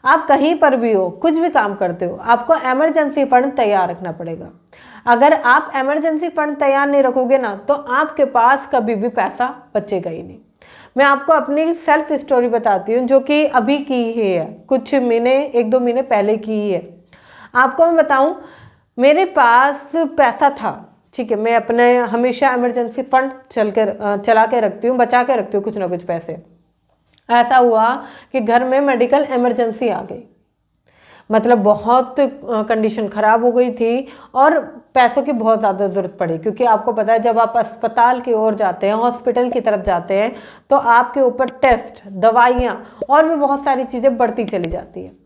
आप कहीं पर भी हो, कुछ भी काम करते हो, आपको इमरजेंसी फंड तैयार रखना पड़ेगा। अगर आप इमरजेंसी फंड तैयार नहीं रखोगे ना, तो आपके पास कभी भी पैसा बचेगा ही नहीं। मैं आपको अपनी सेल्फ स्टोरी बताती हूँ, जो कि अभी की ही है, कुछ महीने, 1-2 महीने पहले की ही है। आपको मैं बताऊँ, मेरे पास पैसा था, ठीक है, मैं अपने हमेशा इमरजेंसी फंड चला के रखती हूँ, बचा के रखती हूँ कुछ ना कुछ पैसे। ऐसा हुआ कि घर में मेडिकल इमरजेंसी आ गई, मतलब बहुत कंडीशन ख़राब हो गई थी और पैसों की बहुत ज़्यादा ज़रूरत पड़ी, क्योंकि आपको पता है जब आप अस्पताल की ओर जाते हैं, हॉस्पिटल की तरफ जाते हैं, तो आपके ऊपर टेस्ट, दवाइयाँ और भी बहुत सारी चीज़ें बढ़ती चली जाती हैं।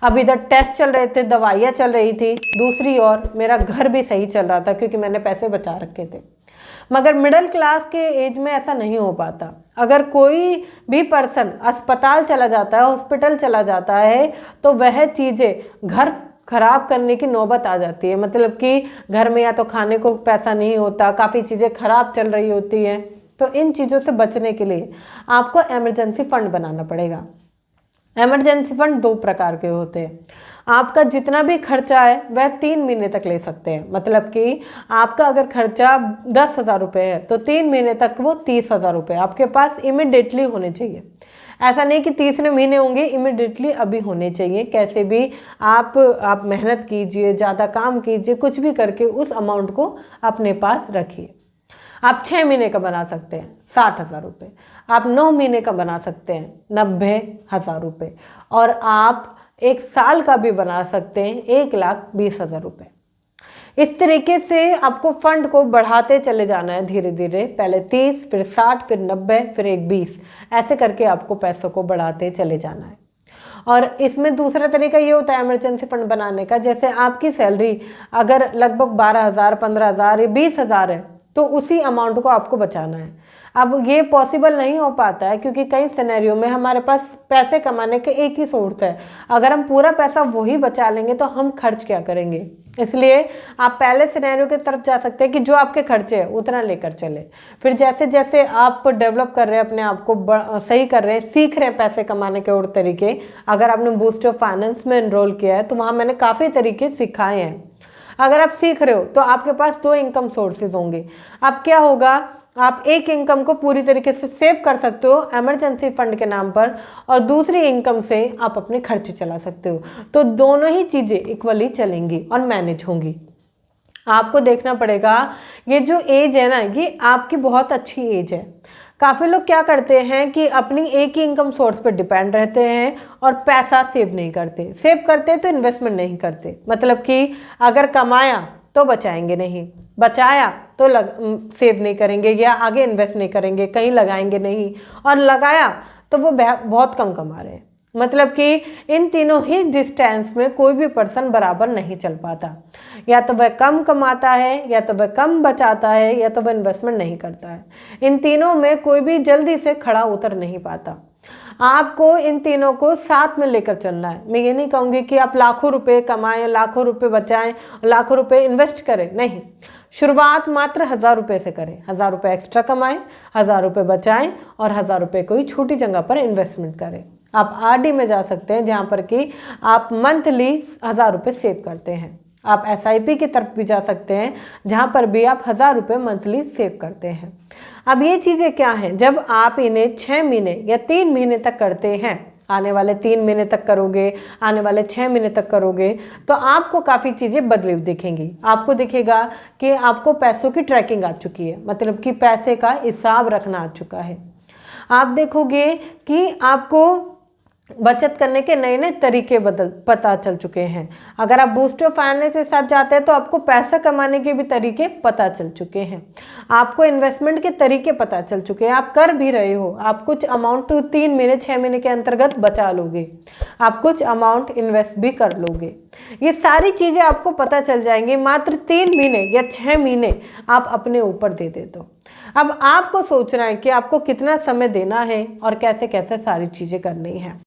अब इधर टेस्ट चल रहे थे, दवाइयाँ चल रही थी, दूसरी ओर मेरा घर भी सही चल रहा था क्योंकि मैंने पैसे बचा रखे थे। मगर मिडिल क्लास के एज में ऐसा नहीं हो पाता। अगर कोई भी पर्सन अस्पताल चला जाता है, हॉस्पिटल चला जाता है, तो वह चीज़ें घर खराब करने की नौबत आ जाती है। मतलब कि घर में या तो खाने को पैसा नहीं होता, काफ़ी चीज़ें खराब चल रही होती हैं। तो इन चीज़ों से बचने के लिए आपको इमरजेंसी फंड बनाना पड़ेगा। इमरजेंसी फंड 2 प्रकार के होते हैं। आपका जितना भी खर्चा है वह 3 महीने तक ले सकते हैं। मतलब कि आपका अगर खर्चा 10,000 रुपये है, तो 3 महीने तक वो 30,000 रुपये आपके पास इमिडिएटली होने चाहिए। ऐसा नहीं कि तीसरे महीने होंगे, इमिडिएटली अभी होने चाहिए। कैसे भी आप मेहनत कीजिए, ज़्यादा काम कीजिए, कुछ भी करके उस अमाउंट को अपने पास रखिए। आप 6 महीने का बना सकते हैं 60,000 रुपये, आप 9 महीने का बना सकते हैं 90,000 रुपये, और आप 1 साल का भी बना सकते हैं 1,20,000 रुपये। इस तरीके से आपको फंड को बढ़ाते चले जाना है धीरे धीरे, पहले 30, फिर 60, फिर 90, फिर 120, ऐसे करके आपको पैसों को बढ़ाते चले जाना है। और इसमें दूसरा तरीका ये होता है इमरजेंसी फंड बनाने का, जैसे आपकी सैलरी अगर लगभग 12,000, 15,000 या 20,000 है, तो उसी अमाउंट को आपको बचाना है। अब ये पॉसिबल नहीं हो पाता है क्योंकि कई सिनेरियो में हमारे पास पैसे कमाने के एक ही सोर्स है। अगर हम पूरा पैसा वही बचा लेंगे तो हम खर्च क्या करेंगे। इसलिए आप पहले सिनेरियो की तरफ जा सकते हैं कि जो आपके खर्चे हैं उतना लेकर चले। फिर जैसे जैसे आप डेवलप कर रहे हैं, अपने आप को सही कर रहे हैं, सीख रहे हैं पैसे कमाने के और तरीके, अगर आपने बूस्ट ऑफ फाइनेंस में एनरोल किया है तो वहाँ मैंने काफ़ी तरीके सिखाए हैं। अगर आप सीख रहे हो तो आपके पास 2 इनकम सोर्सेज होंगे। अब क्या होगा, आप एक इनकम को पूरी तरीके से सेव कर सकते हो इमरजेंसी फंड के नाम पर, और दूसरी इनकम से आप अपने खर्चे चला सकते हो। तो दोनों ही चीज़ें इक्वली चलेंगी और मैनेज होंगी। आपको देखना पड़ेगा, ये जो एज है ना, ये आपकी बहुत अच्छी एज है। काफ़ी लोग क्या करते हैं कि अपनी एक ही इनकम सोर्स पर डिपेंड रहते हैं और पैसा सेव नहीं करते। सेव करते तो इन्वेस्टमेंट नहीं करते, मतलब कि अगर कमाया तो बचाएंगे नहीं, बचाया तो सेव नहीं करेंगे या आगे इन्वेस्ट नहीं करेंगे, कहीं लगाएंगे नहीं, और लगाया तो वो बहुत कम कमा रहे हैं। मतलब कि इन तीनों ही डिस्टेंस में कोई भी पर्सन बराबर नहीं चल पाता। या तो वह कम कमाता है, या तो वह कम बचाता है, या तो वह इन्वेस्टमेंट नहीं करता है। इन तीनों में कोई भी जल्दी से खड़ा उतर नहीं पाता। आपको इन तीनों को साथ में लेकर चलना है। मैं ये नहीं कहूँगी कि आप लाखों रुपए कमाएं, लाखों रुपए बचाएं, लाखों रुपए इन्वेस्ट करें, नहीं। शुरुआत मात्र 1,000 रुपये से करें। 1,000 रुपये एक्स्ट्रा कमाएं, 1,000 रुपये बचाएं और 1,000 रुपये कोई छोटी जगह पर इन्वेस्टमेंट करें। आप आरडी में जा सकते हैं, जहाँ पर कि आप मंथली 1,000 रुपये सेव करते हैं। आप एसआईपी की तरफ भी जा सकते हैं, जहाँ पर भी आप 1,000 रुपये मंथली सेव करते हैं। अब ये चीज़ें क्या हैं, जब आप इन्हें 6 महीने या 3 महीने तक करते हैं, आने वाले 3 महीने तक करोगे, आने वाले 6 महीने तक करोगे, तो आपको काफ़ी चीज़ें बदली दिखेंगी। आपको दिखेगा कि आपको पैसों की ट्रैकिंग आ चुकी है, मतलब कि पैसे का हिसाब रखना आ चुका है। आप देखोगे कि आपको बचत करने के नए नए तरीके पता चल चुके हैं। अगर आप बूस्ट ऑफ फाइनेंस के साथ जाते हैं तो आपको पैसा कमाने के भी तरीके पता चल चुके हैं, आपको इन्वेस्टमेंट के तरीके पता चल चुके हैं, आप कर भी रहे हो। आप कुछ अमाउंट 3 महीने 6 महीने के अंतर्गत बचा लोगे, आप कुछ अमाउंट इन्वेस्ट भी कर लोगे। ये सारी चीज़ें आपको पता चल जाएंगी मात्र 3 महीने या 6 महीने आप अपने ऊपर दे दे तो। अब आपको सोचना है कि आपको कितना समय देना है और कैसे कैसे सारी चीज़ें करनी है।